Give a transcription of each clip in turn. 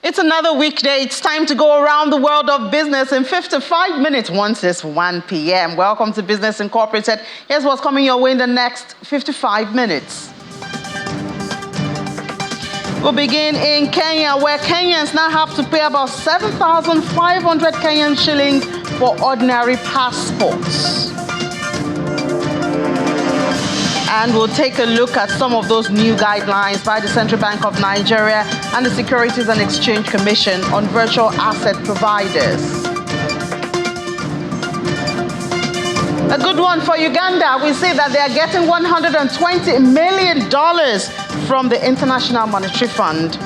It's another weekday. It's time to go around the world of business in 55 minutes once it's 1 p.m. Welcome to Business Incorporated. Here's what's coming your way in the next 55 minutes. We'll begin in Kenya, where Kenyans now have to pay about 7,500 Kenyan shillings for ordinary passports. And we'll take a look at some of those new guidelines by the Central Bank of Nigeria and the Securities and Exchange Commission on virtual asset providers. A good one for Uganda. We see that they are getting $120 million from the International Monetary Fund.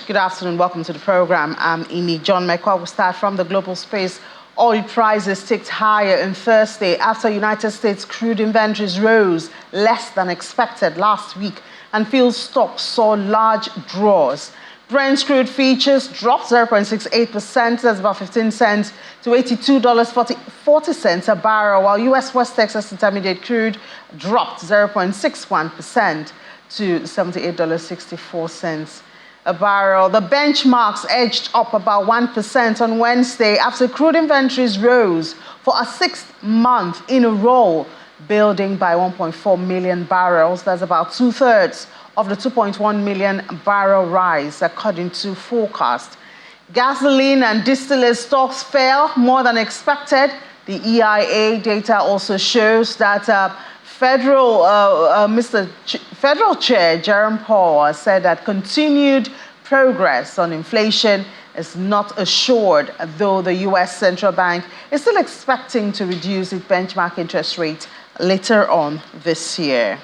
Good afternoon. Welcome to the program. I'm Imi John Mekwa. We'll start from the global space. Oil prices ticked higher on Thursday after United States crude inventories rose less than expected last week and fuel stocks saw large draws. Brent crude futures dropped 0.68%, that's about 15 cents, to $82.40 a barrel, while U.S. West Texas Intermediate crude dropped 0.61% to $78.64 a barrel. The benchmarks edged up about 1% on Wednesday after crude inventories rose for a sixth month in a row, building by 1.4 million barrels. That's about two-thirds of the 2.1 million barrel rise, according to forecast. Gasoline and distillate stocks fell more than expected. The EIA data also shows that Federal Chair Jerome Powell said that continued progress on inflation is not assured, though the U.S. Central Bank is still expecting to reduce its benchmark interest rate later on this year.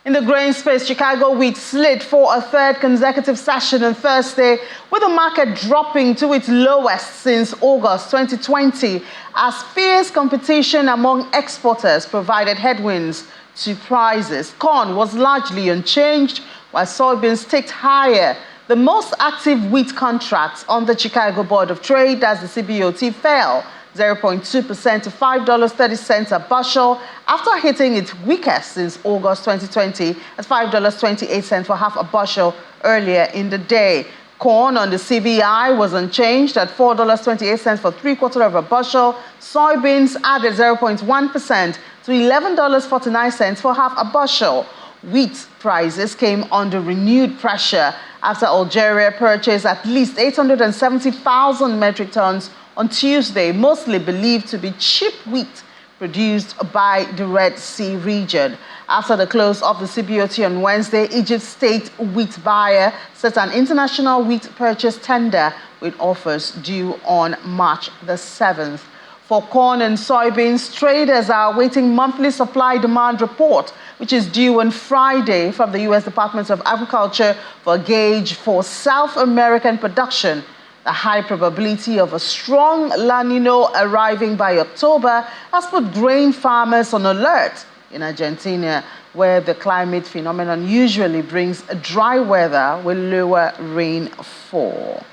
In the grain space, Chicago wheat slid for a third consecutive session on Thursday, with the market dropping to its lowest since August 2020, as fierce competition among exporters provided headwinds to prices. Corn was largely unchanged, while soybeans ticked higher. The most active wheat contracts on the Chicago Board of Trade, as the CBOT, fell 0.2% to $5.30 a bushel after hitting its weakest since August 2020 at $5.28 for half a bushel earlier in the day. Corn on the CBI was unchanged at $4.28 for three-quarters of a bushel. Soybeans added 0.1% to $11.49 for half a bushel. Wheat prices came under renewed pressure after Algeria purchased at least 870,000 metric tons on Tuesday, mostly believed to be cheap wheat produced by the Red Sea region. After the close of the CBOT on Wednesday, Egypt's state wheat buyer set an international wheat purchase tender with offers due on March the 7th. For corn and soybeans, traders are awaiting monthly supply-demand report, which is due on Friday from the U.S. Department of Agriculture for a gauge for South American production. The high probability of a strong La Nina arriving by October has put grain farmers on alert in Argentina, where the climate phenomenon usually brings dry weather with lower rainfall.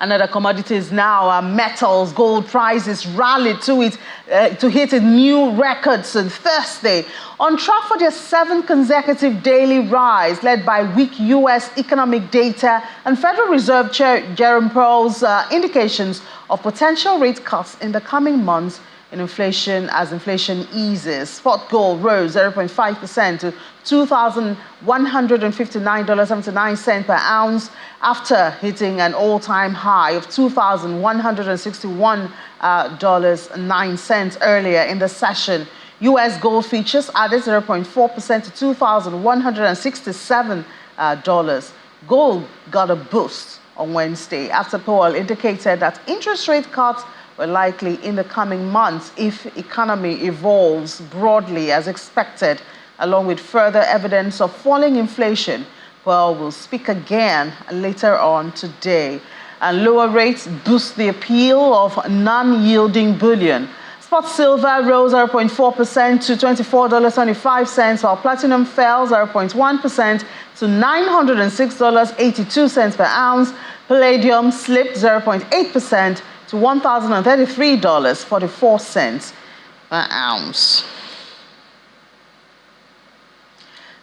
Another commodities now are metals. Gold prices rallied to hit a new records on Thursday, on track for their seventh consecutive daily rise, led by weak U.S. economic data and Federal Reserve Chair Jerome Powell's indications of potential rate cuts in the coming months in inflation as inflation eases. Spot gold rose 0.5% to $2,159.79 per ounce after hitting an all-time high of $2,161.09 earlier in the session. U.S. gold futures added 0.4% to $2,167. Gold got a boost on Wednesday after Powell indicated that interest rate cuts were likely in the coming months if economy evolves broadly as expected, along with further evidence of falling inflation. Powell will speak again later on today. And lower rates boost the appeal of non-yielding bullion. Spot silver rose 0.4% to $24.25, while platinum fell 0.1% to $906.82 per ounce. Palladium slipped 0.8% to $1,033.44. per ounce.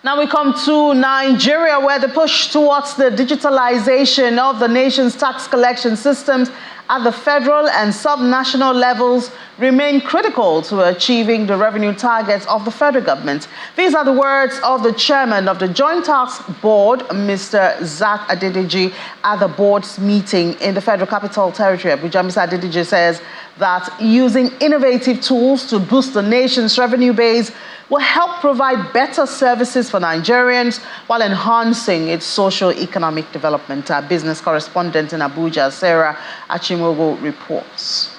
Now we come to Nigeria, where the push towards the digitalization of the nation's tax collection systems at the federal and subnational levels remain critical to achieving the revenue targets of the federal government. These are the words of the chairman of the Joint Tax Board, Mr. Zach Adedeji, at the board's meeting in the Federal Capital Territory, Abuja. Mr. Adedeji says that using innovative tools to boost the nation's revenue base will help provide better services for Nigerians while enhancing its socio-economic development. Our business correspondent in Abuja, Sarah Achimogo, reports.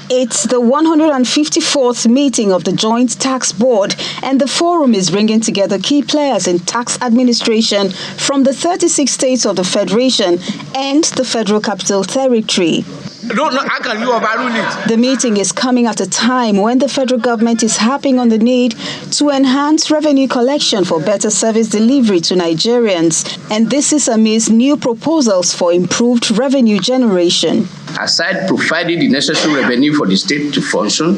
It's the 154th meeting of the Joint Tax Board, and the forum is bringing together key players in tax administration from the 36 states of the Federation and the Federal Capital Territory. How can you overrule it? The meeting is coming at a time when the federal government is harping on the need to enhance revenue collection for better service delivery to Nigerians, and this is amidst new proposals for improved revenue generation. Aside providing the necessary revenue for the state to function,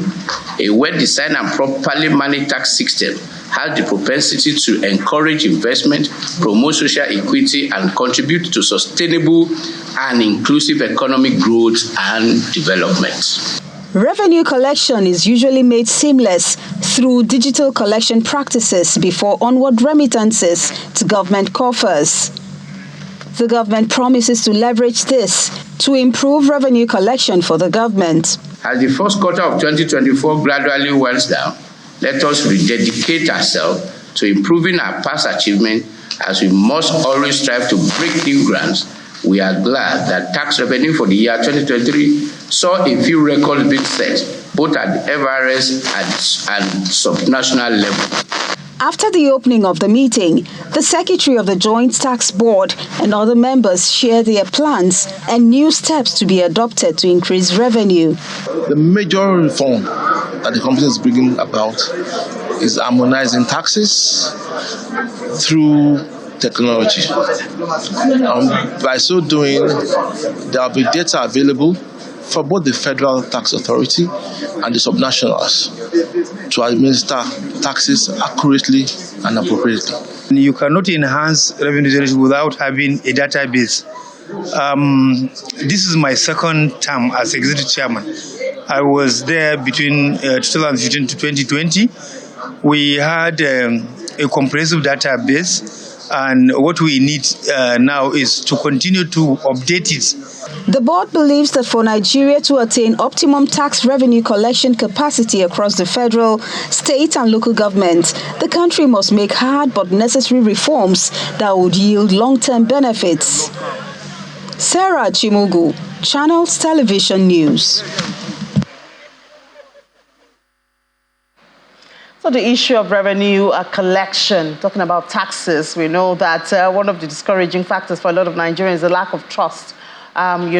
a well-designed and properly managed tax system has the propensity to encourage investment, promote social equity, and contribute to sustainable and inclusive economic growth and development. Revenue collection is usually made seamless through digital collection practices before onward remittances to government coffers. The government promises to leverage this to improve revenue collection for the government. As the first quarter of 2024 gradually winds down, let us rededicate ourselves to improving our past achievement, as we must always strive to break new grounds. We are glad that tax revenue for the year 2023 saw a few records being set, both at the FRS and subnational level. After the opening of the meeting, the Secretary of the Joint Tax Board and other members shared their plans and new steps to be adopted to increase revenue. The major reform that the company is bringing about is harmonizing taxes through technology. By so doing, there will be data available for both the Federal Tax Authority and the subnationals to administer taxes accurately and appropriately. You cannot enhance revenue generation without having a database. This is my second term as executive chairman. I was there between 2015 to 2020. We had a comprehensive database, and what we need now is to continue to update it. The board believes that for Nigeria to attain optimum tax revenue collection capacity across the federal, state and local governments, the country must make hard but necessary reforms that would yield long-term benefits. Sarah Chimugu, Channels Television News. So the issue of revenue collection, talking about taxes, we know that one of the discouraging factors for a lot of Nigerians is the lack of trust, on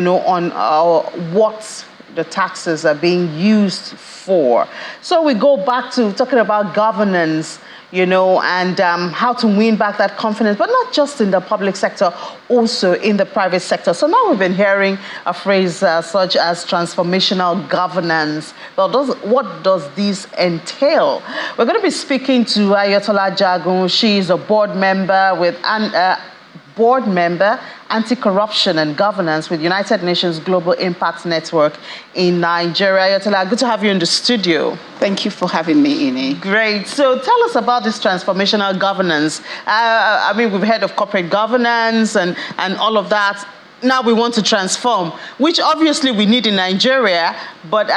what the taxes are being used for. So we go back to talking about governance, and how to win back that confidence, but not just in the public sector, also in the private sector. So now we've been hearing a phrase such as transformational governance. Well, what does this entail? We're going to be speaking to Ayatola Jagun. She is a board member with Anti-Corruption and Governance with United Nations Global Impact Network in Nigeria. Ayatola, good to have you in the studio. Thank you for having me, Ine. Great. So tell us about this transformational governance. We've heard of corporate governance and all of that. Now we want to transform, which obviously we need in Nigeria, but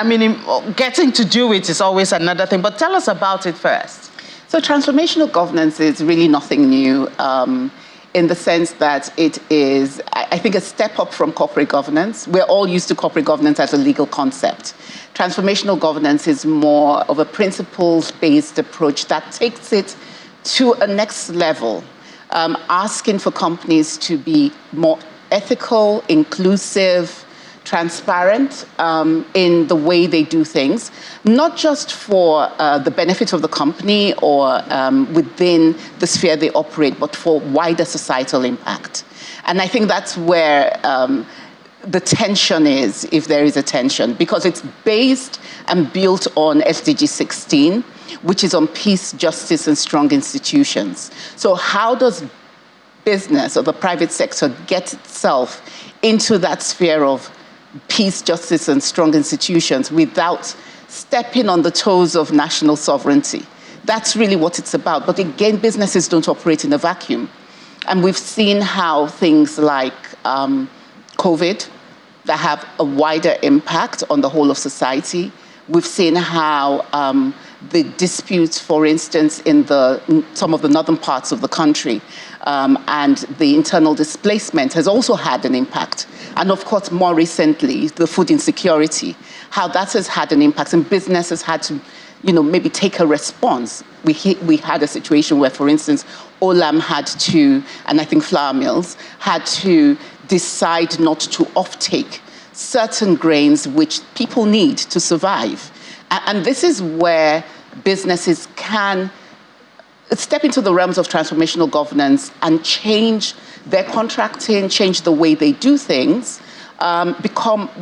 getting to do it is always another thing. But tell us about it first. So transformational governance is really nothing new. In the sense that it is, I think, a step up from corporate governance. We're all used to corporate governance as a legal concept. Transformational governance is more of a principles-based approach that takes it to a next level, asking for companies to be more ethical, inclusive, transparent in the way they do things, not just for the benefit of the company or within the sphere they operate, but for wider societal impact. And I think that's where the tension is, if there is a tension, because it's based and built on SDG 16, which is on peace, justice, and strong institutions. So how does business or the private sector get itself into that sphere of peace, justice, and strong institutions without stepping on the toes of national sovereignty? That's really what it's about. But again, businesses don't operate in a vacuum. And we've seen how things like COVID that have a wider impact on the whole of society. We've seen how the disputes, for instance, in some of the northern parts of the country and the internal displacement has also had an impact. And of course, more recently, the food insecurity, how that has had an impact, and business has had to, maybe take a response. We had a situation where, for instance, Olam had to, and I think flour mills, had to decide not to offtake certain grains which people need to survive. And this is where businesses can step into the realms of transformational governance and change their contracting, change the way they do things,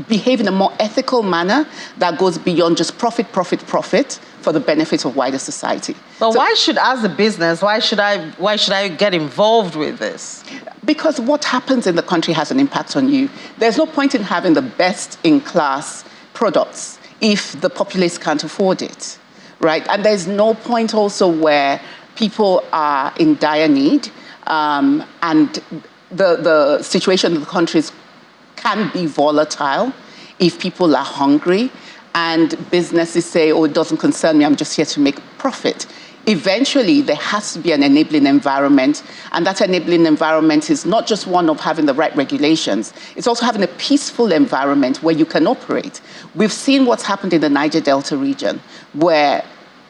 behave in a more ethical manner that goes beyond just profit for the benefit of wider society. But why should I get involved with this? Because what happens in the country has an impact on you. There's no point in having the best in class products if the populace can't afford it, right? And there's no point also where people are in dire need and the situation in the countries can be volatile if people are hungry and businesses say, oh, it doesn't concern me, I'm just here to make profit. Eventually, there has to be an enabling environment, and that enabling environment is not just one of having the right regulations, it's also having a peaceful environment where you can operate. We've seen what's happened in the Niger Delta region, where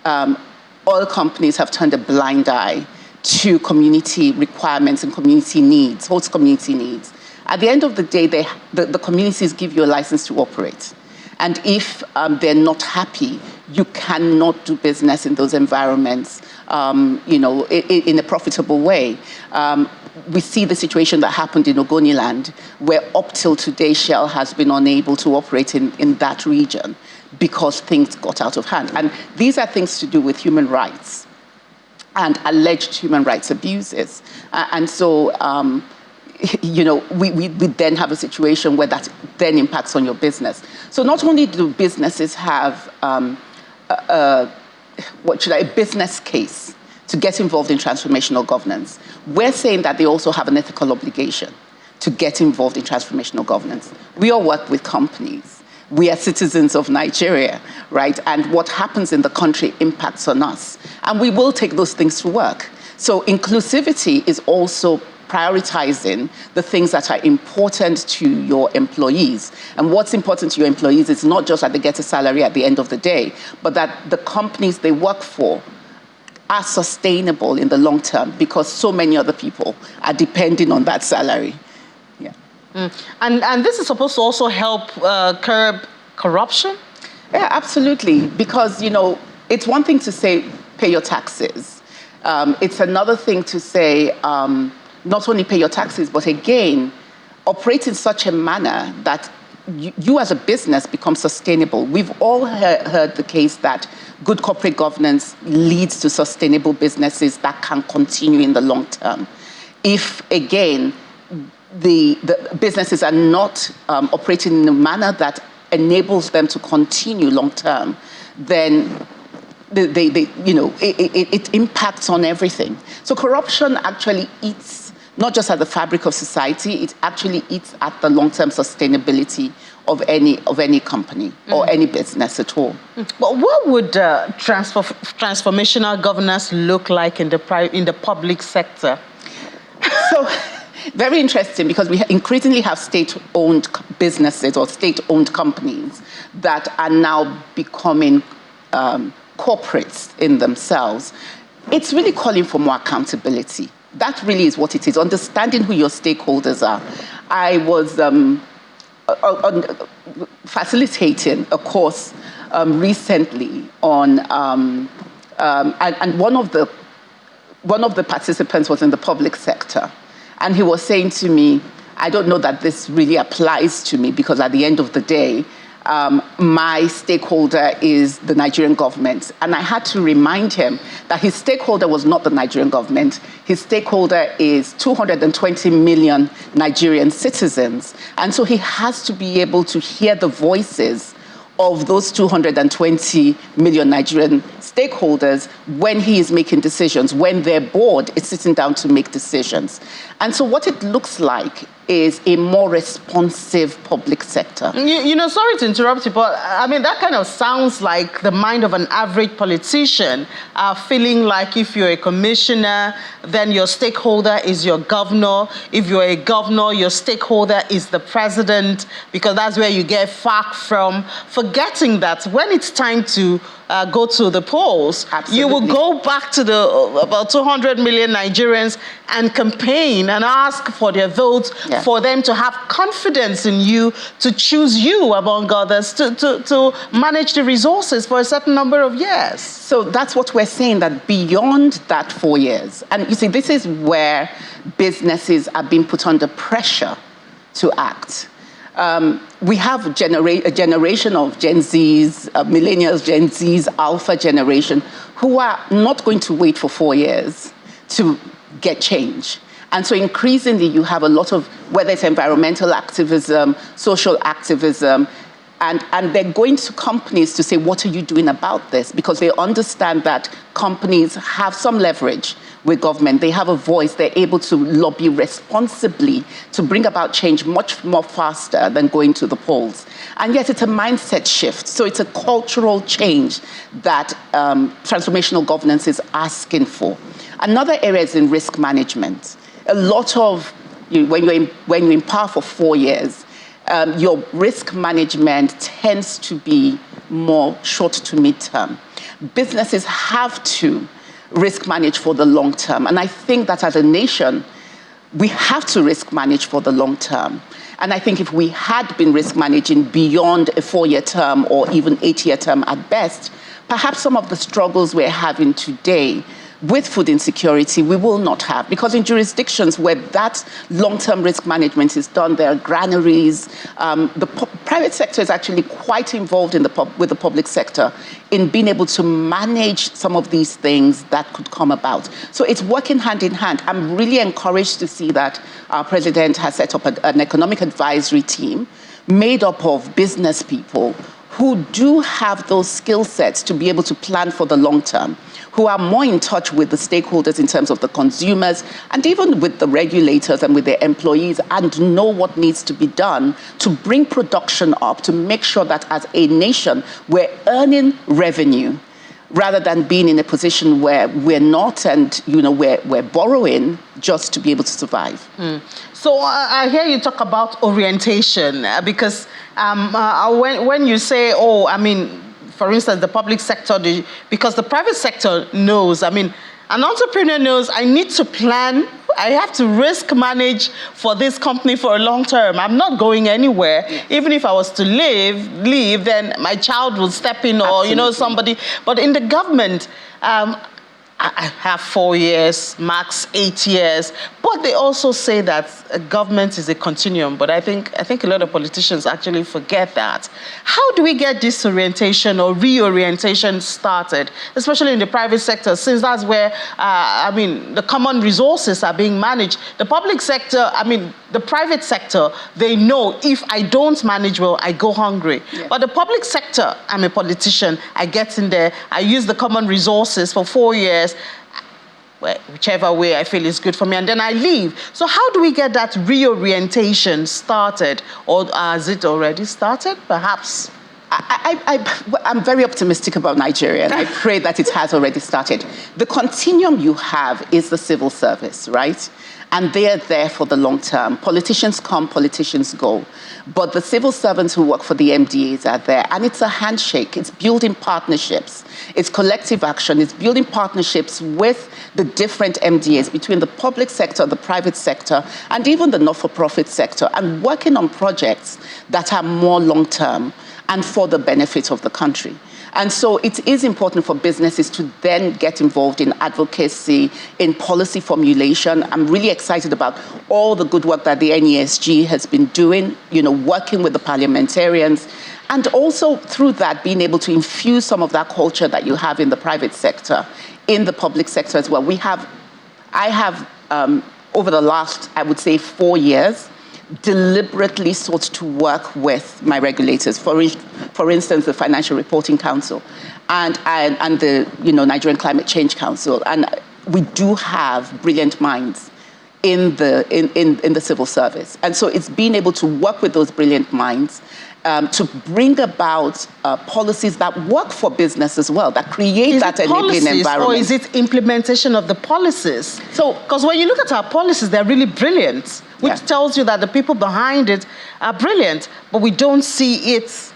oil companies have turned a blind eye to community requirements and community needs, host community needs. At the end of the day, the communities give you a license to operate. And if they're not happy, you cannot do business in those environments, in a profitable way. We see the situation that happened in Ogoniland, where up till today, Shell has been unable to operate in that region because things got out of hand. And these are things to do with human rights and alleged human rights abuses. And so, we then have a situation where that then impacts on your business. So not only do businesses have a business case to get involved in transformational governance, we're saying that they also have an ethical obligation to get involved in transformational governance. We all work with companies. We are citizens of Nigeria, right? And what happens in the country impacts on us. And we will take those things to work. So inclusivity is also prioritizing the things that are important to your employees. And what's important to your employees is not just that they get a salary at the end of the day, but that the companies they work for are sustainable in the long term, because so many other people are depending on that salary. Yeah. And this is supposed to also help curb corruption? Yeah, absolutely. Because, it's one thing to say, pay your taxes. It's another thing to say, not only pay your taxes, but again, operate in such a manner that you as a business become sustainable. We've all heard the case that good corporate governance leads to sustainable businesses that can continue in the long term. If, again, the businesses are not operating in a manner that enables them to continue long term, then it impacts on everything. So corruption actually eats not just at the fabric of society, it actually eats at the long-term sustainability of any company or any business at all. But what would transformational governance look like in the public sector? So, very interesting, because we increasingly have state-owned businesses or state-owned companies that are now becoming corporates in themselves. It's really calling for more accountability. That really is what it is, understanding who your stakeholders are. I was facilitating a course recently on, and one of the participants was in the public sector, and he was saying to me, I don't know that this really applies to me, because at the end of the day, my stakeholder is the Nigerian government. And I had to remind him that his stakeholder was not the Nigerian government. His stakeholder is 220 million Nigerian citizens. And so he has to be able to hear the voices of those 220 million Nigerian stakeholders when he is making decisions, when their board is sitting down to make decisions. And so what it looks like is a more responsive public sector. You know, sorry to interrupt you, but I mean, that kind of sounds like the mind of an average politician, feeling like if you're a commissioner, then your stakeholder is your governor. If you're a governor, your stakeholder is the president, because that's where you get FAQ from, forgetting that when it's time to go to the polls, Absolutely. you will go back to the about 200 million Nigerians and campaign and ask for their votes, for them to have confidence in you, to choose you among others, to manage the resources for a certain number of years. So that's what we're saying, that beyond that 4 years, and you see, this is where businesses are being put under pressure to act. We have a generation of Gen Zs, millennials, Gen Zs, alpha generation, who are not going to wait for 4 years to get change. And so increasingly you have a lot of, whether it's environmental activism, social activism, and they're going to companies to say, what are you doing about this? Because they understand that companies have some leverage with government. They have a voice. They're able to lobby responsibly to bring about change much more faster than going to the polls. And yet it's a mindset shift. So it's a cultural change that transformational governance is asking for. Another area is in risk management. A lot of, when you're in power for 4 years, your risk management tends to be more short to mid-term. Businesses have to risk manage for the long term. And I think that as a nation, we have to risk manage for the long term. And I think if we had been risk managing beyond a 4-year term or even 8-year term at best, perhaps some of the struggles we're having today with food insecurity, we will not have. Because in jurisdictions where that long-term risk management is done, there are granaries. The private sector is actually quite involved in with the public sector in being able to manage some of these things that could come about. So it's working hand in hand. I'm really encouraged to see that our president has set up an economic advisory team made up of business people who do have those skill sets to be able to plan for the long term, who are more in touch with the stakeholders in terms of the consumers and even with the regulators and with their employees, and know what needs to be done to bring production up, to make sure that as a nation, we're earning revenue rather than being in a position where we're not, and we're borrowing just to be able to survive. So I hear you talk about orientation, because when you say, for instance, the public sector, because the private sector knows, an entrepreneur knows, I need to plan, I have to risk manage for this company for a long term. I'm not going anywhere. Yes. Even if I was to leave, then my child will step in, or, Absolutely. Somebody. But in the government, I have 4 years, max 8 years. But they also say that government is a continuum. But I think a lot of politicians actually forget that. How do we get this orientation or reorientation started, especially in the private sector, since that's where, the common resources are being managed? The public sector, the private sector, they know if I don't manage well, I go hungry. Yeah. But the public sector, I'm a politician, I get in there, I use the common resources for 4 years, whichever way I feel is good for me, and then I leave. So how do we get that reorientation started? Or has it already started, perhaps? I'm very optimistic about Nigeria, and I pray that it has already started. The continuum you have is the civil service, right? And they are there for the long term. Politicians come, politicians go. But the civil servants who work for the MDAs are there. And it's a handshake. It's building partnerships. It's collective action. It's building partnerships with the different MDAs between the public sector, the private sector, and even the not-for-profit sector, and working on projects that are more long-term and for the benefit of the country. And so it is important for businesses to then get involved in advocacy, in policy formulation. I'm really excited about all the good work that the NESG has been doing, working with the parliamentarians, and also through that being able to infuse some of that culture that you have in the private sector, in the public sector as well. I have, over the last, I would say, 4 years, deliberately sought to work with my regulators, for instance, the Financial Reporting Council and the Nigerian Climate Change Council. And we do have brilliant minds in the civil service. And so it's being able to work with those brilliant minds to bring about policies that work for business as well, that create that enabling environment. Or is it implementation of the policies? So, because when you look at our policies, they're really brilliant, which tells you that the people behind it are brilliant, but we don't see it,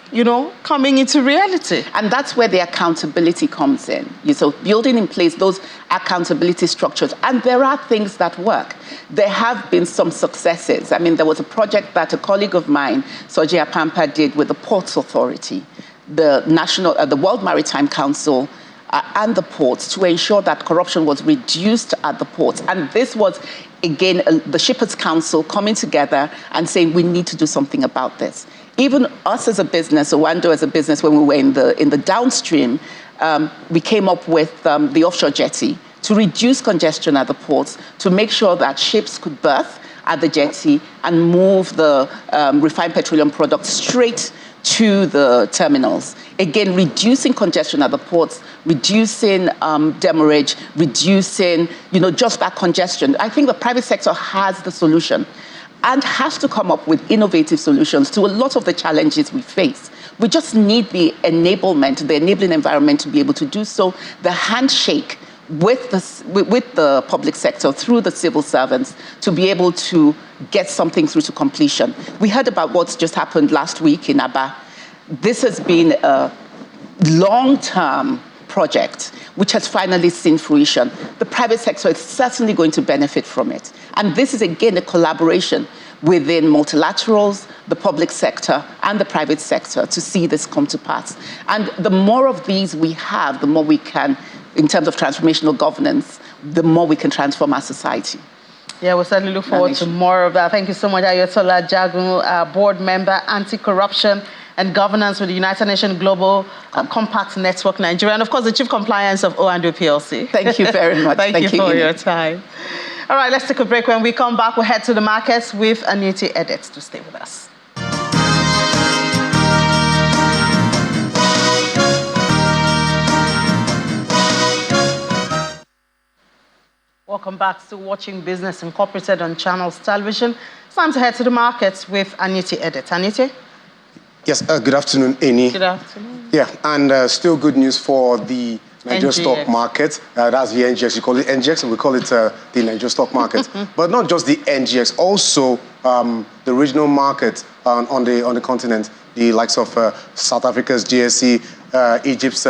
coming into reality. And that's where the accountability comes in. So building in place those accountability structures. And there are things that work. There have been some successes. I mean, there was a project that a colleague of mine, Soji Apampa, did with the Ports Authority, the World Maritime Council, and the ports to ensure that corruption was reduced at the ports. And this was, again, the Shippers Council coming together and saying, we need to do something about this. Even us as a business, Owando as a business, when we were in the downstream, we came up with the offshore jetty to reduce congestion at the ports, to make sure that ships could berth at the jetty and move the refined petroleum products straight to the terminals. Again, reducing congestion at the ports, reducing demurrage, reducing, just that congestion. I think the private sector has the solution and has to come up with innovative solutions to a lot of the challenges we face. We just need the enablement, the enabling environment to be able to do so, the handshake with the public sector through the civil servants to be able to get something through to completion. We heard about what's just happened last week in Aba. This has been a long-term project which has finally seen fruition. The private sector is certainly going to benefit from it. And this is, again, a collaboration within multilaterals, the public sector, and the private sector to see this come to pass. And the more of these we have, the more we can, in terms of transformational governance, the more we can transform our society. Yeah, we'll certainly look forward to more of that. Thank you so much, Ayotola Jagun, board member, anti-corruption and governance with the United Nations Global Compact Network Nigeria, and of course, the Chief Compliance of Owando PLC. Thank you very much. Thank you for your time. All right, let's take a break. When we come back, we'll head to the markets with Aniti Edit to stay with us. Welcome back to Watching Business Incorporated on Channels Television. It's time to head to the markets with Aniti Edit. Aniti? Yes, good afternoon, Eni. Good afternoon. Yeah, and still good news for the Nigerian NGX. stock market. That's the NGX. You call it NGX, and we call it the Nigerian stock market. But not just the NGX, also the regional market on the continent, the likes of South Africa's GSE, Egypt's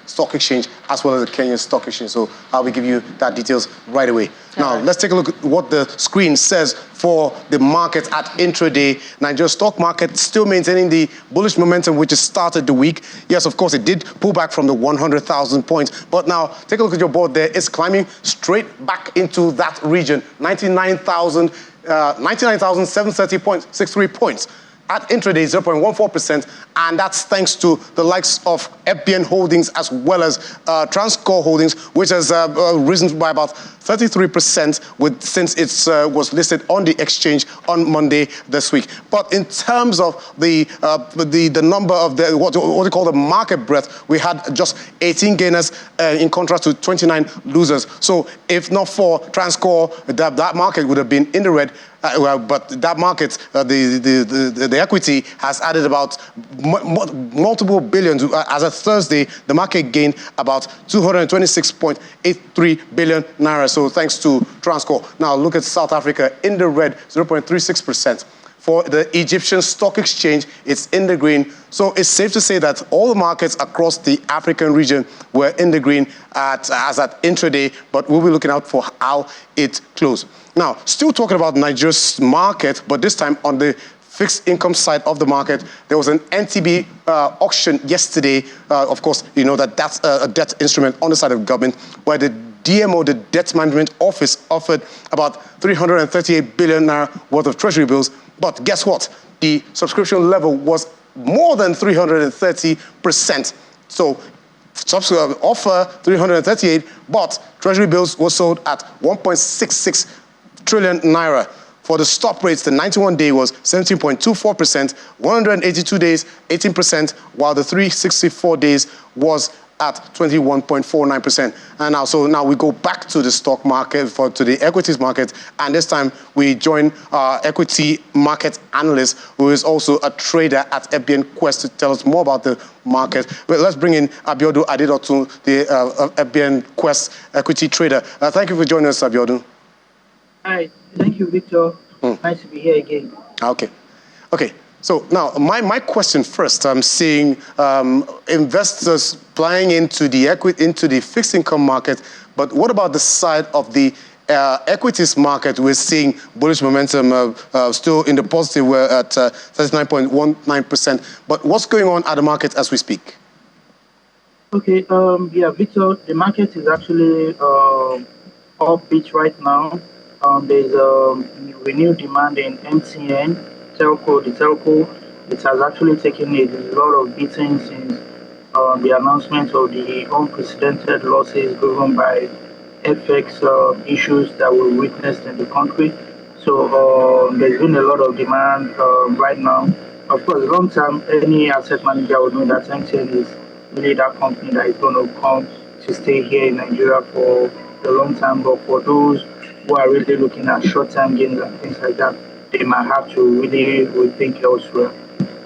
stock exchange, as well as the Kenyan stock exchange. So I will give you that details right away. Now, let's take a look at what the screen says for the market at intraday. Nigeria stock market still maintaining the bullish momentum which has started the week. Yes, of course, it did pull back from the 100,000 points. But now, take a look at your board there. It's climbing straight back into that region, 99,730.63 points. At intraday, 0.14%, and that's thanks to the likes of FBN Holdings as well as Transcorp Holdings, which has risen by about 33% since it was listed on the exchange on Monday this week. But in terms of the number of what we call the market breadth, we had just 18 gainers in contrast to 29 losers. So if not for Transcorp, that market would have been in the red. But that market, the equity has added about multiple billions. As of Thursday, the market gained about 226.83 billion naira. So thanks to Transcorp. Now look at South Africa in the red, 0.36%. For the Egyptian stock exchange, it's in the green. So it's safe to say that all the markets across the African region were in the green as at intraday, but we'll be looking out for how it closed. Now, still talking about Nigeria's market, but this time on the fixed income side of the market, there was an NTB auction yesterday. Of course, you know that's a debt instrument on the side of government, where the DMO, the Debt Management Office, offered about 338 billion naira worth of treasury bills. But guess what? The subscription level was more than 330%. So offer 338, but treasury bills were sold at 1.66 trillion naira. For the stop rates, the 91-day was 17.24%, 182 days, 18%, while the 364 days was at 21.49%. And now we go back to the stock market, to the equities market, and this time we join our equity market analyst, who is also a trader at FBN Quest, to tell us more about the market. But let's bring in Abiodun Adedotun, the FBN Quest equity trader. Thank you for joining us, Abiodun. Hi, thank you, Victor. Nice to be here again. Okay. So now, my question first, I'm seeing investors flying into the fixed income market, but what about the side of the equities market? We're seeing bullish momentum still in the positive. We're at 39.19%. But what's going on at the market as we speak? Okay, Victor, the market is actually upbeat right now. There's renewed demand in MTN. The telco, it has actually taken a lot of beating since the announcement of the unprecedented losses driven by FX issues that we witnessed in the country. So there's been a lot of demand right now. Of course, long term, any asset manager would know that MTN is really that company that is going to come to stay here in Nigeria for the long term. But for those who are really looking at short-term gains and things like that, they might have to really rethink elsewhere.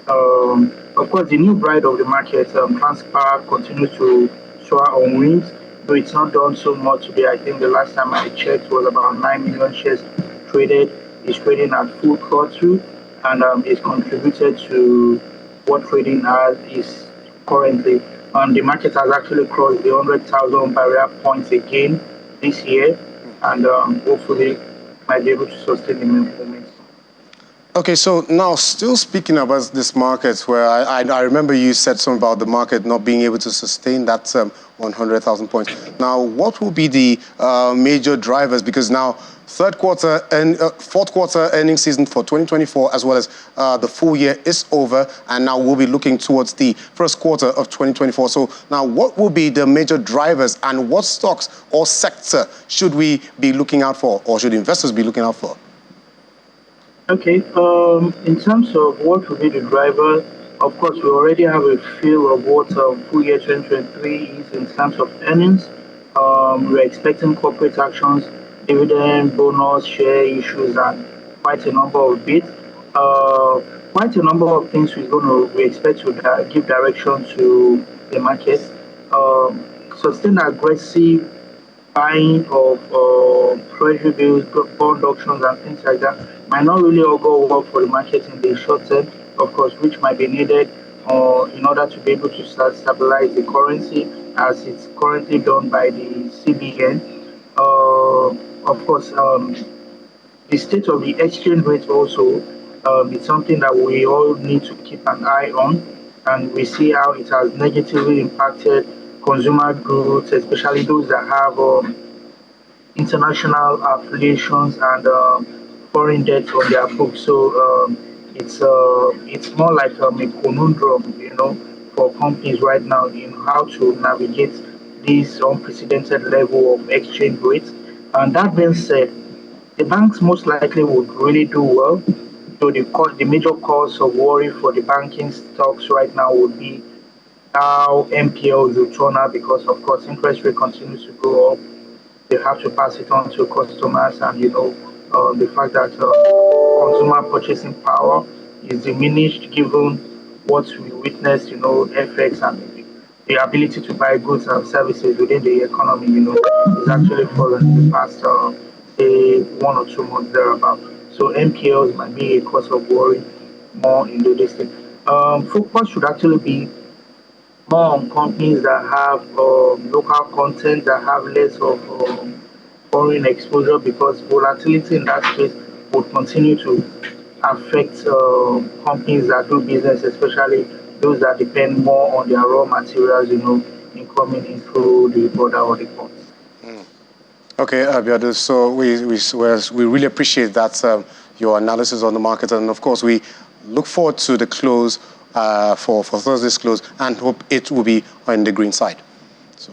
Of course, the new bride of the market, Transpower, continues to soar on wings, though it's not done so much today. I think the last time I checked was about 9 million shares traded. It's trading at full cut-through, and it's contributed to what trading is currently. The market has actually crossed the 100,000 barrier points again this year, and hopefully might be able to sustain the momentum. Okay, so now still speaking about this market, where I remember you said something about the market not being able to sustain that 100,000 points. Now, what will be the major drivers? Because now fourth quarter earnings season for 2024, as well as the full year, is over, and now we'll be looking towards the first quarter of 2024. So now, what will be the major drivers, and what stocks or sector should we be looking out for, or should investors be looking out for? Okay, in terms of what will be the driver, of course, we already have a feel of what full year 2023 is in terms of earnings. We're expecting corporate actions, dividend, bonus, share issues, and quite a number of bits. Quite a number of things we expect to give direction to the market. Sustain aggressive buying of treasury bills, bond auctions, and things like that might not really all go well for the market in the short term, of course, which might be needed in order to be able to stabilize the currency as it's currently done by the CBN. Of course, the state of the exchange rate also is something that we all need to keep an eye on, and we see how it has negatively impacted consumer goods, especially those that have international affiliations and foreign debt on their books. So it's more like a conundrum, for companies right now in how to navigate this unprecedented level of exchange rates. And that being said, the banks most likely would really do well. So the major cause of worry for the banking stocks right now would be how NPLs will turn out, because of course interest rate continues to go up. They have to pass it on to customers, and the fact that consumer purchasing power is diminished given what we witnessed, FX and the ability to buy goods and services within the economy, is actually fallen in the past 1 or 2 months thereabout. So NPLs might be a cause of worry more in the district. Focus should actually be more on companies that have local content, that have less of foreign exposure, because volatility in that space would continue to affect companies that do business, especially those that depend more on their raw materials, in coming into the border or the ports. Okay, Abiodun, so we really appreciate that, your analysis on the market. And of course, we look forward to the close, for Thursday's close, and hope it will be on the green side. So,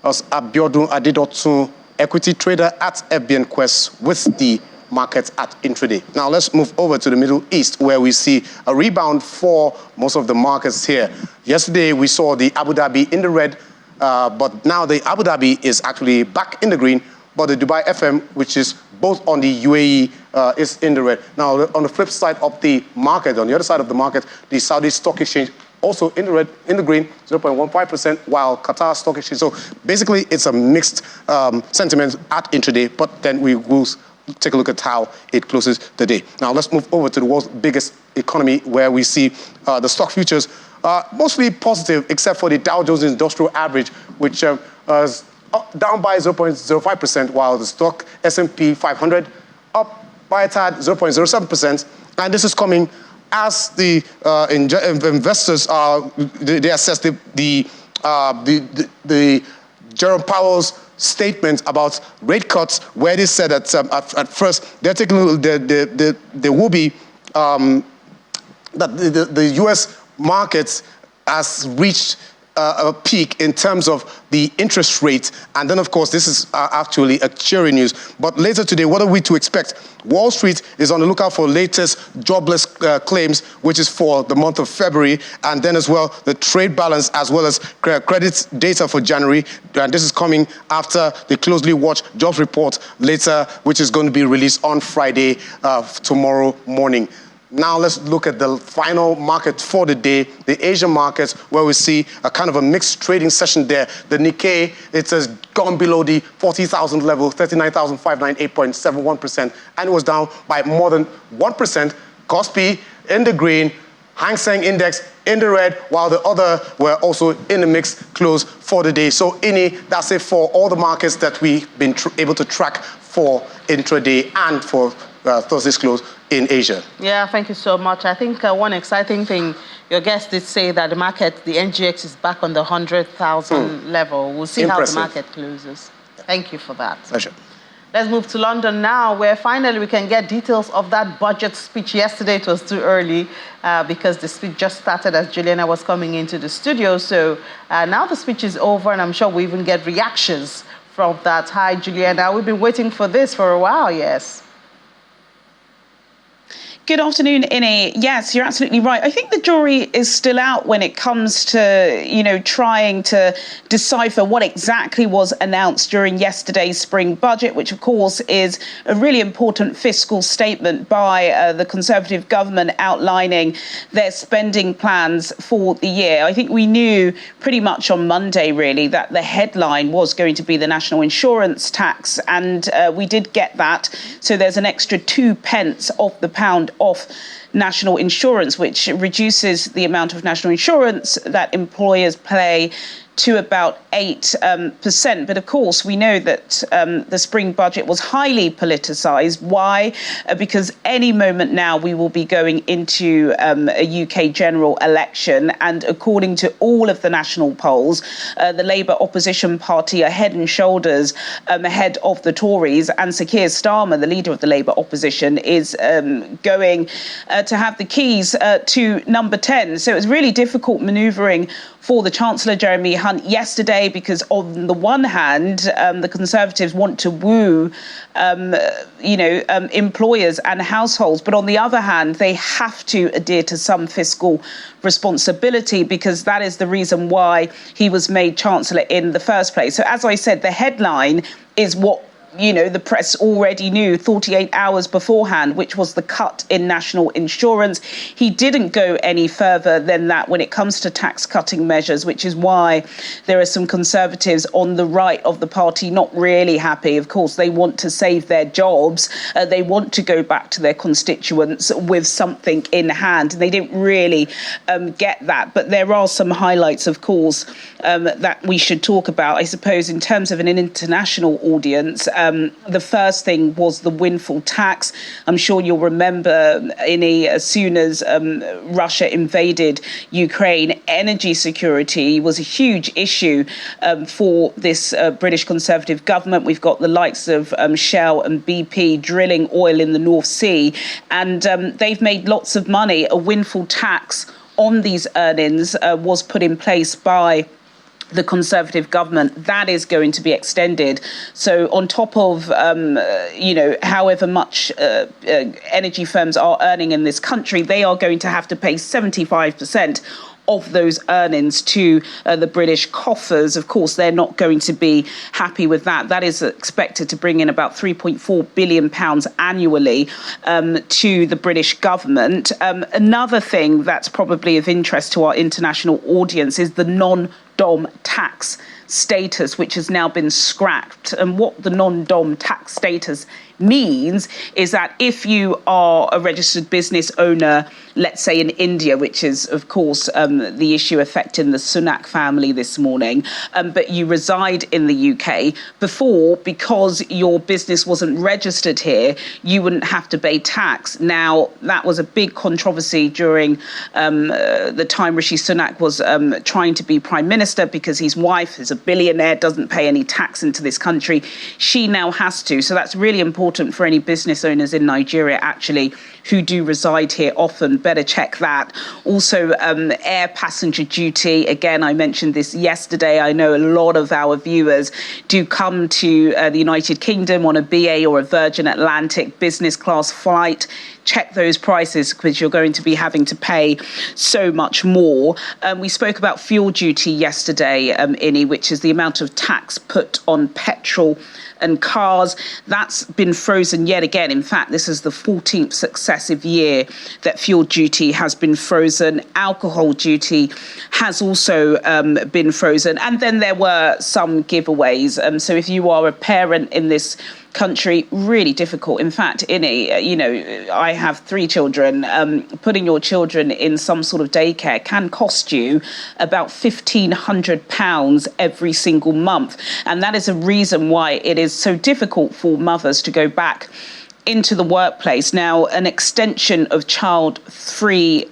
as Abiodun Adedotun, equity trader at FBN Quest with the markets at intraday. Now let's move over to the Middle East, where we see a rebound for most of the markets here. Yesterday, we saw the Abu Dhabi in the red, but now the Abu Dhabi is actually back in the green, but the Dubai FM, which is both on the UAE, is in the red. Now, on the flip side of the market, on the other side of the market, the Saudi Stock Exchange also in the red, in the green, 0.15%, while Qatar Stock Exchange. So basically, it's a mixed sentiment at intraday, but then we will take a look at how it closes the day. Now, let's move over to the world's biggest economy, where we see the stock futures mostly positive, except for the Dow Jones Industrial Average, which is down by 0.05%, while the stock S&P 500 up by a tad, 0.07%. And this is coming as the investors they assess the Jerome Powell's statement about rate cuts, where they said that at first they're taking there will be that the U.S. markets has reached a peak in terms of the interest rate. And then, of course, this is actually a cheery news. But later today, what are we to expect? Wall Street is on the lookout for latest jobless claims, which is for the month of February. And then as well, the trade balance, as well as credit data for January. And this is coming after the closely watched jobs report later, which is going to be released on Friday, tomorrow morning. Now let's look at the final market for the day, the Asian markets, where we see a kind of a mixed trading session there. The Nikkei, it has gone below the 40,000 level, 39,598.71%, and it was down by more than 1%. Kospi in the green, Hang Seng Index in the red, while the other were also in the mixed close for the day. So, that's it for all the markets that we've been able to track for intraday and for Thursday's close in Asia. Yeah, thank you so much. I think one exciting thing, your guest did say that the market, the NGX is back on the 100,000 level. We'll see how the market closes. Thank you for that. Pleasure. Let's move to London now, where finally we can get details of that budget speech. Yesterday it was too early because the speech just started as Juliana was coming into the studio. So now the speech is over, and I'm sure we even get reactions from that. Hi, Juliana. We've been waiting for this for a while, yes. Good afternoon, Innie. Yes, you're absolutely right. I think the jury is still out when it comes to, trying to decipher what exactly was announced during yesterday's spring budget, which, of course, is a really important fiscal statement by the Conservative government outlining their spending plans for the year. I think we knew pretty much on Monday, really, that the headline was going to be the national insurance tax, and we did get that. So there's an extra 2 pence off the pound off national insurance, which reduces the amount of national insurance that employers pay to about 8%. But of course, we know that the spring budget was highly politicised. Why? Because any moment now we will be going into a UK general election. And according to all of the national polls, the Labour opposition party are head and shoulders ahead of the Tories. And Sir Keir Starmer, the leader of the Labour opposition, is going to have the keys to number 10. So it was really difficult manoeuvring for the Chancellor, Jeremy Hunt, yesterday, because on the one hand, the Conservatives want to woo, employers and households. But on the other hand, they have to adhere to some fiscal responsibility, because that is the reason why he was made Chancellor in the first place. So as I said, the headline is what the press already knew 48 hours beforehand, which was the cut in national insurance. He didn't go any further than that when it comes to tax cutting measures, which is why there are some Conservatives on the right of the party not really happy. Of course, they want to save their jobs. They want to go back to their constituents with something in hand. They didn't really get that. But there are some highlights, of course, that we should talk about, I suppose, in terms of an international audience. The first thing was the windfall tax. I'm sure you'll remember, as soon as Russia invaded Ukraine, energy security was a huge issue for this British Conservative government. We've got the likes of Shell and BP drilling oil in the North Sea, and they've made lots of money. A windfall tax on these earnings was put in place by the Conservative government. That is going to be extended. So on top of, however much energy firms are earning in this country, they are going to have to pay 75% of those earnings to the British coffers. Of course, they're not going to be happy with that. That is expected to bring in about £3.4 billion annually to the British government. Another thing that's probably of interest to our international audience is the non-dom tax status, which has now been scrapped. And what the non-dom tax status means is that if you are a registered business owner, let's say in India, which is, of course, the issue affecting the Sunak family this morning, but you reside in the UK, before, because your business wasn't registered here, you wouldn't have to pay tax. Now, that was a big controversy during the time Rishi Sunak was trying to be Prime Minister, because his wife is a billionaire, doesn't pay any tax into this country. She now has to. So that's really important for any business owners in Nigeria, actually, who do reside here often. Better check that. Also, air passenger duty. Again, I mentioned this yesterday. I know a lot of our viewers do come to the United Kingdom on a BA or a Virgin Atlantic business class flight. Check those prices, because you're going to be having to pay so much more. We spoke about fuel duty yesterday, Inni, which is the amount of tax put on petrol and cars. That's been frozen yet again. In fact, this is the 14th successive year that fuel duty has been frozen. Alcohol duty has also been frozen. And then there were some giveaways. So if you are a parent in this country, really difficult. In fact, I have 3 children. Putting your children in some sort of daycare can cost you about £1,500 every single month. And that is a reason why it is so difficult for mothers to go back into the workplace. Now, an extension of child-free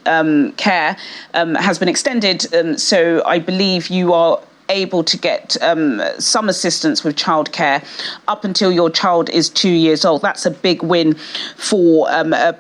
care has been extended. So I believe you are able to get some assistance with childcare up until your child is 2 years old. That's a big win for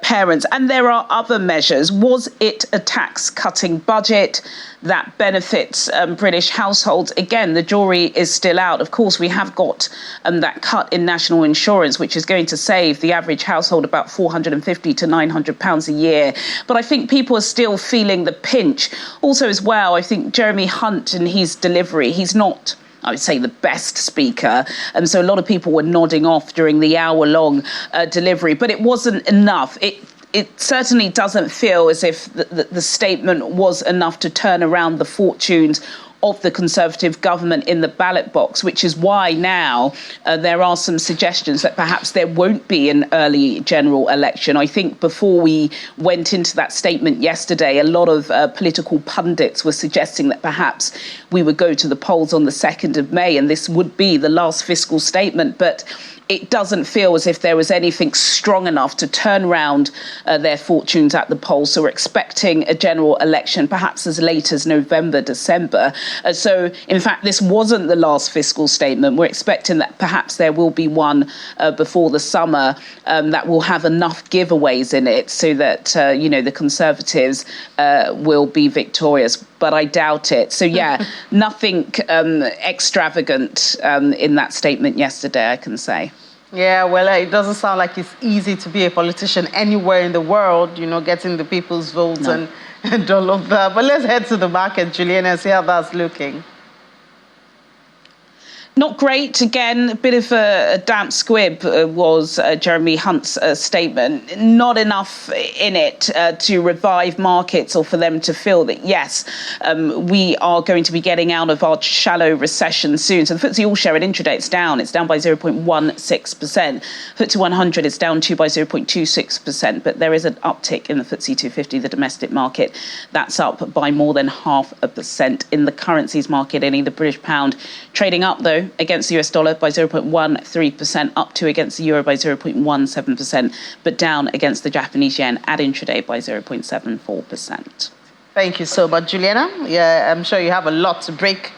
parents. And there are other measures. Was it a tax-cutting budget that benefits British households? Again, the jury is still out. Of course, we have got that cut in national insurance, which is going to save the average household about £450 to £900 a year. But I think people are still feeling the pinch. Also, as well, I think Jeremy Hunt and his delivery, he's not, I would say, the best speaker. And so a lot of people were nodding off during the hour-long delivery, but it wasn't enough. It certainly doesn't feel as if the statement was enough to turn around the fortunes of the Conservative government in the ballot box, which is why now there are some suggestions that perhaps there won't be an early general election. I think before we went into that statement yesterday, a lot of political pundits were suggesting that perhaps we would go to the polls on the 2nd of May and this would be the last fiscal statement. But it doesn't feel as if there was anything strong enough to turn around their fortunes at the polls. So we're expecting a general election perhaps as late as November, December. So, in fact, this wasn't the last fiscal statement. We're expecting that perhaps there will be one before the summer that will have enough giveaways in it so that, the Conservatives will be victorious. But I doubt it. So, yeah, nothing extravagant in that statement yesterday, I can say. Yeah, well, it doesn't sound like it's easy to be a politician anywhere in the world, getting the people's votes and all of that. But let's head to the market, Julian, and see how that's looking. Not great. Again, a bit of a damp squib was Jeremy Hunt's statement. Not enough in it to revive markets or for them to feel that, yes, we are going to be getting out of our shallow recession soon. So the FTSE All-Share at intraday, it's down by 0.16%. FTSE 100 is down by 0.26%, but there is an uptick in the FTSE 250, the domestic market. That's up by more than 0.5%. In the currencies market, the British pound trading up, though, euro against the US dollar by 0.13%, up 2 against the euro by 0.17%, but down against the Japanese yen at intraday by 0.74%. Thank you so much, Juliana. Yeah, I'm sure you have a lot to break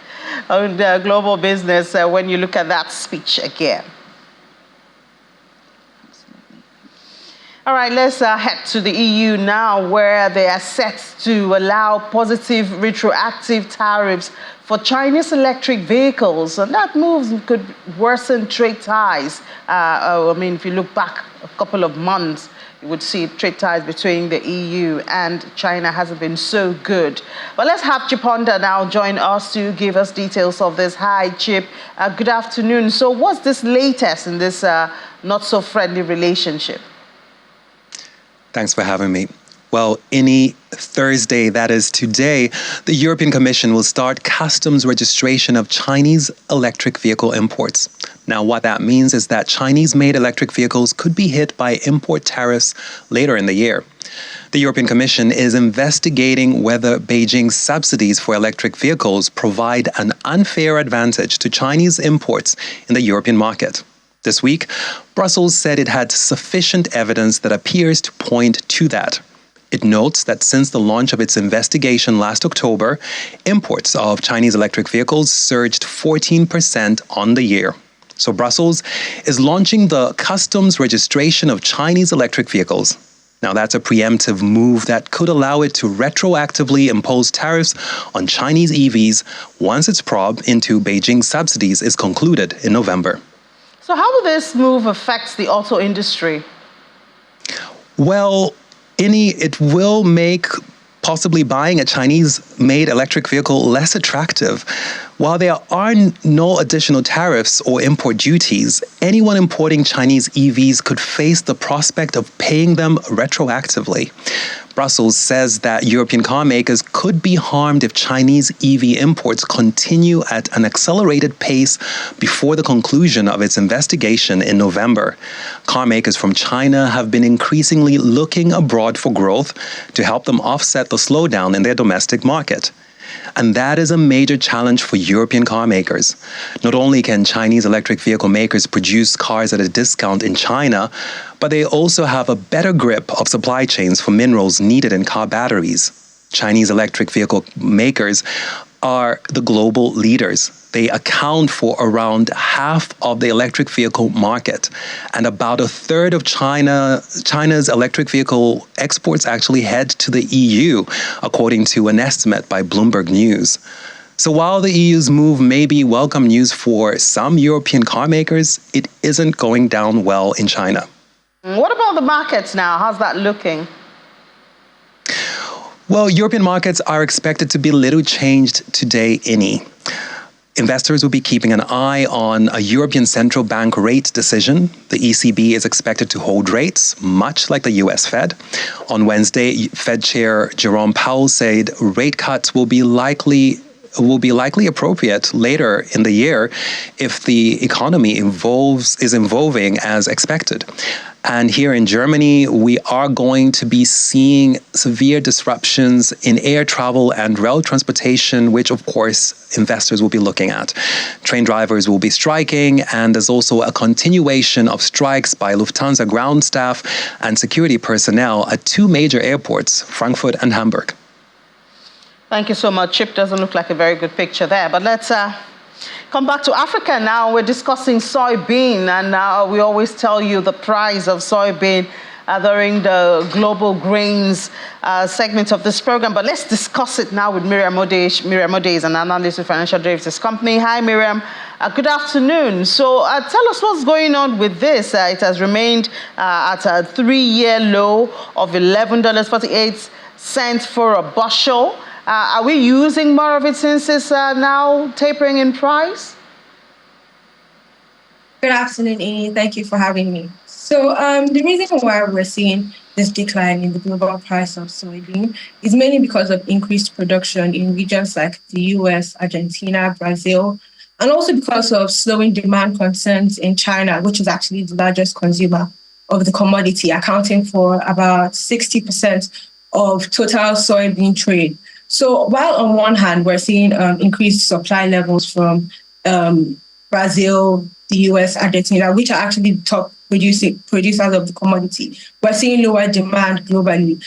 on global business when you look at that speech again. All right, let's head to the EU now, where they are set to allow positive retroactive tariffs for Chinese electric vehicles. And that move could worsen trade ties. I mean, if you look back a couple of months, you would see trade ties between the EU and China hasn't been so good. But let's have Chiponda now join us to give us details of this. Hi, Chip. Good afternoon. So what's this latest in this not so friendly relationship? Thanks for having me. Well, any Thursday, that is today, the European Commission will start customs registration of Chinese electric vehicle imports. Now, what that means is that Chinese-made electric vehicles could be hit by import tariffs later in the year. The European Commission is investigating whether Beijing's subsidies for electric vehicles provide an unfair advantage to Chinese imports in the European market. This week, Brussels said it had sufficient evidence that appears to point to that. It notes that since the launch of its investigation last October, imports of Chinese electric vehicles surged 14% on the year. So Brussels is launching the customs registration of Chinese electric vehicles. Now, that's a preemptive move that could allow it to retroactively impose tariffs on Chinese EVs once its probe into Beijing's subsidies is concluded in November. So how will this move affect the auto industry? Well, it will make possibly buying a Chinese-made electric vehicle less attractive. While there are no additional tariffs or import duties, anyone importing Chinese EVs could face the prospect of paying them retroactively. Brussels says that European car makers could be harmed if Chinese EV imports continue at an accelerated pace before the conclusion of its investigation in November. Car makers from China have been increasingly looking abroad for growth to help them offset the slowdown in their domestic market. And that is a major challenge for European car makers. Not only can Chinese electric vehicle makers produce cars at a discount in China, but they also have a better grip of supply chains for minerals needed in car batteries. Chinese electric vehicle makers are the global leaders. They account for around half of the electric vehicle market, and about a third of China's electric vehicle exports actually head to the EU, according to an estimate by Bloomberg News. So while the EU's move may be welcome news for some European car makers, it isn't going down well in China. What about the markets now? How's that looking? Well, European markets are expected to be little changed today. Investors will be keeping an eye on a European Central Bank rate decision. The ECB is expected to hold rates, much like the US Fed. On Wednesday, Fed Chair Jerome Powell said rate cuts will be likely appropriate later in the year if the economy is evolving as expected. And here in Germany, we are going to be seeing severe disruptions in air travel and rail transportation, which of course investors will be looking at. Train drivers will be striking, and there's also a continuation of strikes by Lufthansa ground staff and security personnel at two major airports, Frankfurt and Hamburg. Thank you so much, Chip. Doesn't look like a very good picture there, but let's come back to Africa now. We're discussing soybean, and we always tell you the price of soybean during the global grains segment of this program. But let's discuss it now with Miriam Ode. Miriam Ode is an analyst with Financial Derivatives Company. Hi, Miriam. Good afternoon. So tell us what's going on with this. It has remained at a 3-year low of $11.48 for a bushel. Are we using more of it since it's now tapering in price? Good afternoon, Amy. Thank you for having me. So the reason why we're seeing this decline in the global price of soybean is mainly because of increased production in regions like the US, Argentina, Brazil, and also because of slowing demand concerns in China, which is actually the largest consumer of the commodity, accounting for about 60% of total soybean trade. So while on one hand, we're seeing increased supply levels from Brazil, the US, Argentina, which are actually the top producers of the commodity. We're seeing lower demand globally.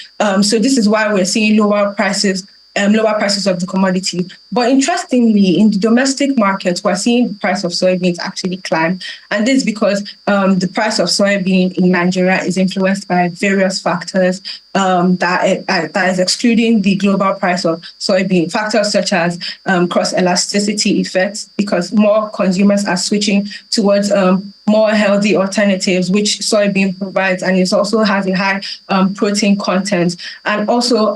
So this is why we're seeing lower prices of the commodity. But interestingly, in the domestic market, we're seeing the price of soybeans actually climb. And this is because the price of soybean in Nigeria is influenced by various factors that is excluding the global price of soybean. Factors such as cross-elasticity effects, because more consumers are switching towards more healthy alternatives, which soybean provides, and it also has a high protein content. And also,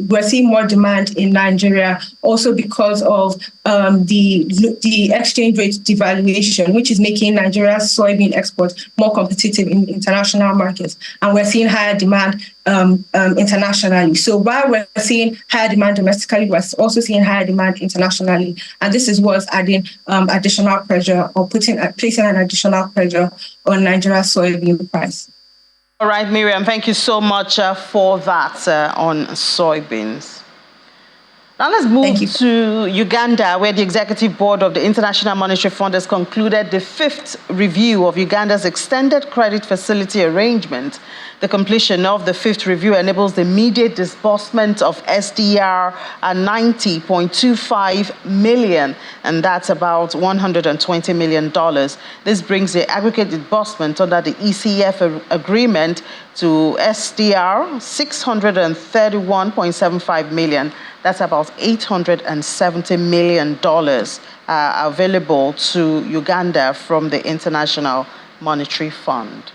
we're seeing more demand in Nigeria, also because of the exchange rate devaluation, which is making Nigeria's soybean exports more competitive in international markets. And we're seeing higher demand internationally. So while we're seeing higher demand domestically, we're also seeing higher demand internationally. And this is what's adding additional pressure, or placing an additional pressure on Nigeria's soybean price. All right, Miriam, thank you so much for that on soybeans. Now let's move to Uganda, where the Executive Board of the International Monetary Fund has concluded the 5th review of Uganda's extended credit facility arrangement. The completion of the 5th review enables the immediate disbursement of SDR 90.25 million, and that's about $120 million. This brings the aggregate disbursement under the ECF agreement to SDR 631.75 million. That's about $870 million available to Uganda from the International Monetary Fund.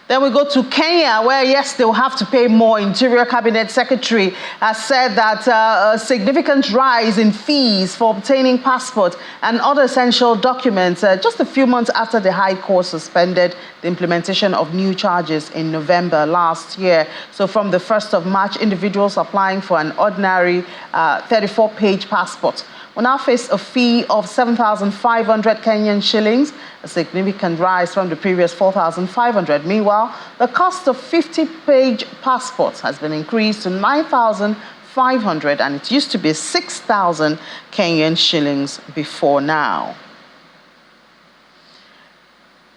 Then we go to Kenya, where, yes, they will have to pay more. Interior Cabinet Secretary has said that a significant rise in fees for obtaining passport and other essential documents just a few months after the High Court suspended the implementation of new charges in November last year. So from the 1st of March, individuals applying for an ordinary 34-page passport will now face a fee of 7,500 Kenyan shillings, a significant rise from the previous 4,500. Meanwhile, the cost of 50-page passports has been increased to 9,500, and it used to be 6,000 Kenyan shillings before now.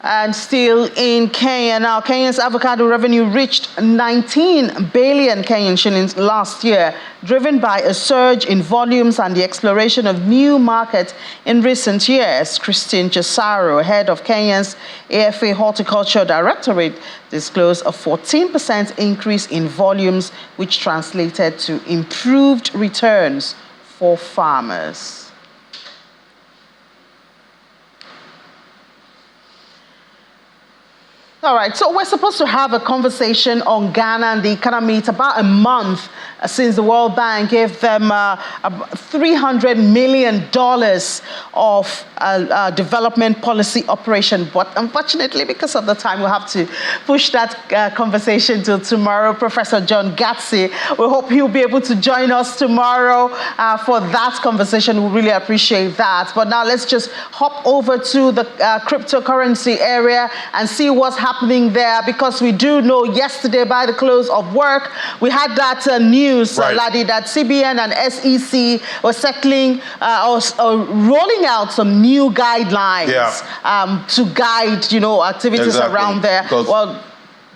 And still in Kenya now, Kenya's avocado revenue reached 19 billion Kenyan shillings last year, driven by a surge in volumes and the exploration of new markets in recent years. Christine Chisaro, head of Kenya's AFA Horticulture Directorate, disclosed a 14% increase in volumes, which translated to improved returns for farmers. All right, so we're supposed to have a conversation on Ghana and the economy. It's about a month since the World Bank gave them $300 million of development policy operation. But unfortunately, because of the time, we'll have to push that conversation till tomorrow. Professor John Gatsi, we hope he'll be able to join us tomorrow for that conversation. We really appreciate that. But now let's just hop over to the cryptocurrency area and see what's happening there, because we do know yesterday by the close of work, we had that news, Ladi, that CBN and SEC were settling or rolling out some new guidelines to guide, activities around there. Well,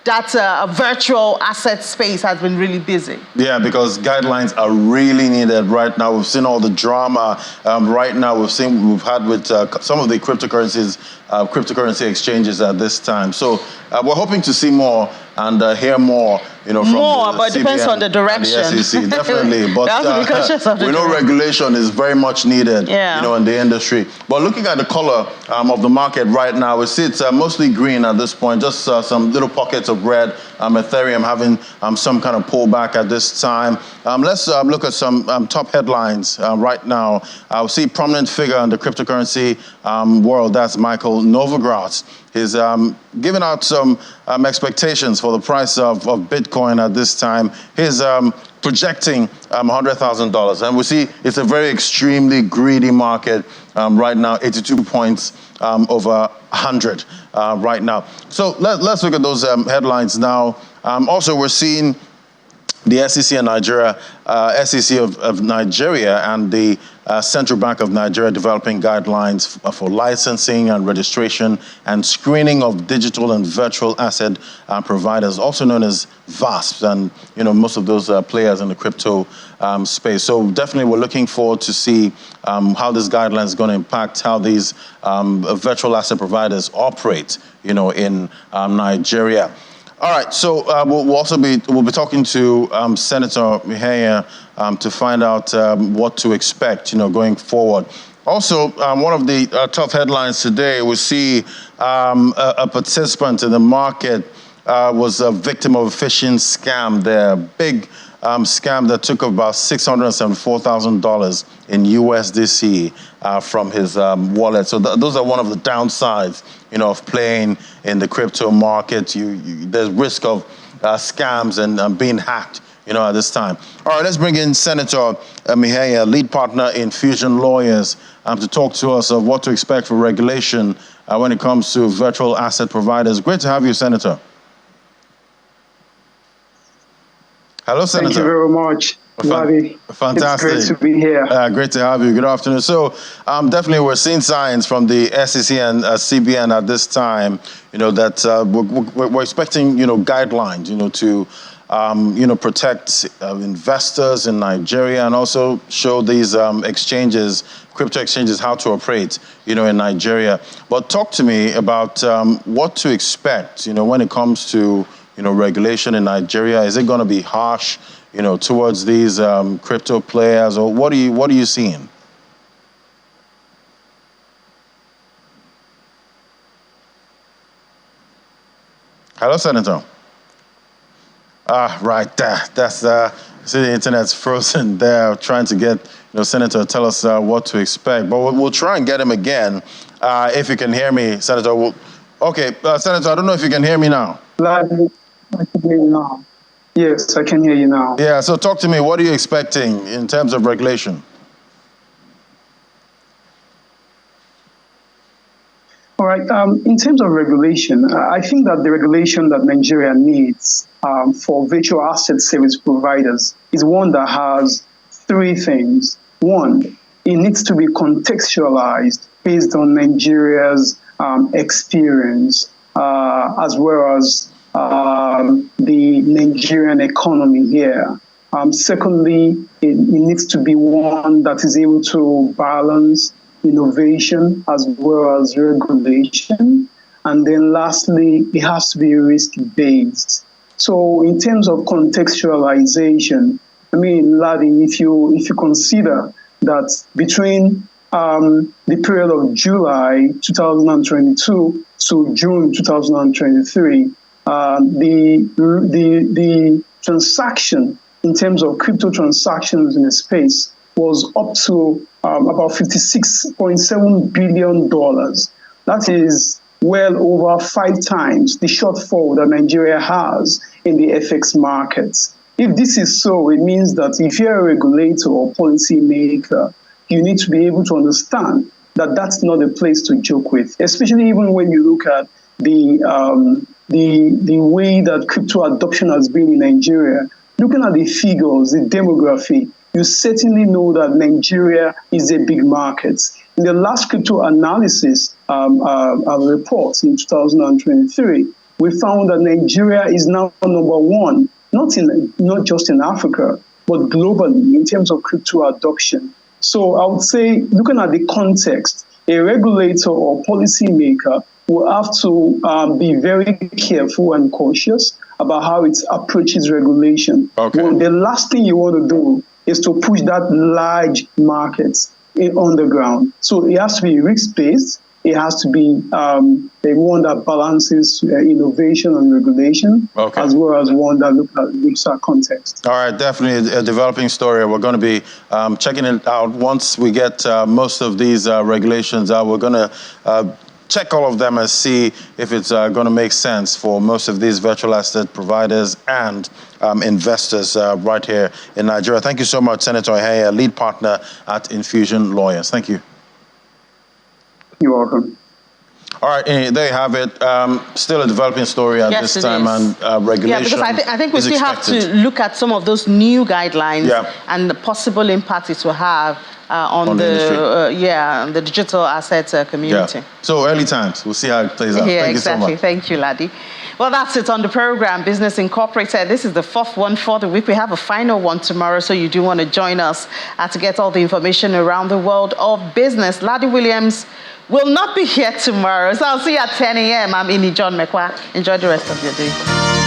that virtual asset space has been really busy. Yeah, because guidelines are really needed right now. We've seen all the drama right now. We've had with some of the cryptocurrency exchanges at this time. So we're hoping to see more and hear more, from more, but it depends on the direction. The SEC, definitely. But we know regulation is very much needed, in the industry. But looking at the color of the market right now, we see it's mostly green at this point, just some little pockets of red. Ethereum having some kind of pullback at this time. Let's look at some top headlines right now. I'll see prominent figure in the cryptocurrency world, that's Michael Novogratz. He's given out some expectations for the price of Bitcoin at this time. He's projecting $100,000. And we see it's a very extremely greedy market right now, 82 points over 100 right now. So let's look at those headlines now. Also, we're seeing the SEC and Nigeria, SEC of Nigeria and the Central Bank of Nigeria developing guidelines for licensing and registration and screening of digital and virtual asset providers, also known as VASPs, and most of those players in the crypto space. So definitely we're looking forward to see how this guideline is going to impact how these virtual asset providers operate, in Nigeria. All right, so we'll be talking to Senator Mihaya to find out what to expect, going forward. Also, one of the tough headlines today, we see a participant in the market was a victim of a phishing scam. The big scam that took about $674,000 in USDC from his wallet. So those are one of the downsides, of playing in the crypto market. There's risk of scams and being hacked, at this time. All right, let's bring in Senator Mihaya, lead partner in Fusion Lawyers, to talk to us of what to expect for regulation when it comes to virtual asset providers. Great to have you, Senator. Hello, Senator. Thank you very much, Lavi. Fantastic. It's great to be here. Great to have you. Good afternoon. So definitely we're seeing signs from the SEC and CBN at this time, that we're expecting, guidelines, to, protect investors in Nigeria and also show these exchanges, crypto exchanges, how to operate, in Nigeria. But talk to me about what to expect, when it comes to regulation in Nigeria. Is it going to be harsh, towards these crypto players, or what are you seeing? Hello, Senator. Right there. That's see, the internet's frozen there. Trying to get Senator to tell us what to expect, but we'll try and get him again if you can hear me, Senator. Okay, Senator, I don't know if you can hear me now. I can hear you now. Yes, I can hear you now. Yeah, so talk to me. What are you expecting in terms of regulation? All right. In terms of regulation, I think that the regulation that Nigeria needs for virtual asset service providers is one that has three things. One, it needs to be contextualized based on Nigeria's experience, as well as the Nigerian economy here. Secondly, it needs to be one that is able to balance innovation as well as regulation. And then lastly, it has to be risk-based. So in terms of contextualization, Ladi, if you consider that between the period of July 2022 to June 2023, the transaction in terms of crypto transactions in the space was up to about $56.7 billion. That is well over 5 times the shortfall that Nigeria has in the FX markets. If this is so, it means that if you're a regulator or policy maker, you need to be able to understand that that's not a place to joke with, especially even when you look at the way that crypto adoption has been in Nigeria. Looking at the figures, the demography, you certainly know that Nigeria is a big market. In the last crypto analysis report in 2023, we found that Nigeria is now number one, not just in Africa, but globally in terms of crypto adoption. So I would say, looking at the context, a regulator or policymaker will have to be very careful and cautious about how it approaches regulation. Okay. Well, the last thing you want to do is to push that large market on the ground. So it has to be risk-based. It has to be a one that balances innovation and regulation, as well as one that looks at context. All right, definitely a developing story. We're going to be checking it out once we get most of these regulations out. We're going to check all of them and see if it's going to make sense for most of these virtual asset providers and investors right here in Nigeria. Thank you so much, Senator Ihaya, lead partner at Infusion Lawyers. Thank you. You're welcome. All right, there you have it. Still a developing story at Yes, this time, is. and regulation. Yeah, because I think we is still expected. have to look at some of those new guidelines Yeah. and the possible impact it will have on the the digital assets community. Yeah. So early times. We'll see how it plays out. Yeah, Thank exactly. you so much. Thank you, Ladi. Well, that's it on the program, Business Incorporated. This is the fourth one for the week. We have a final one tomorrow, so you do want to join us to get all the information around the world of business. Ladi Williams will not be here tomorrow, so I'll see you at 10 a.m. I'm Ini John Mekwa. Enjoy the rest of your day.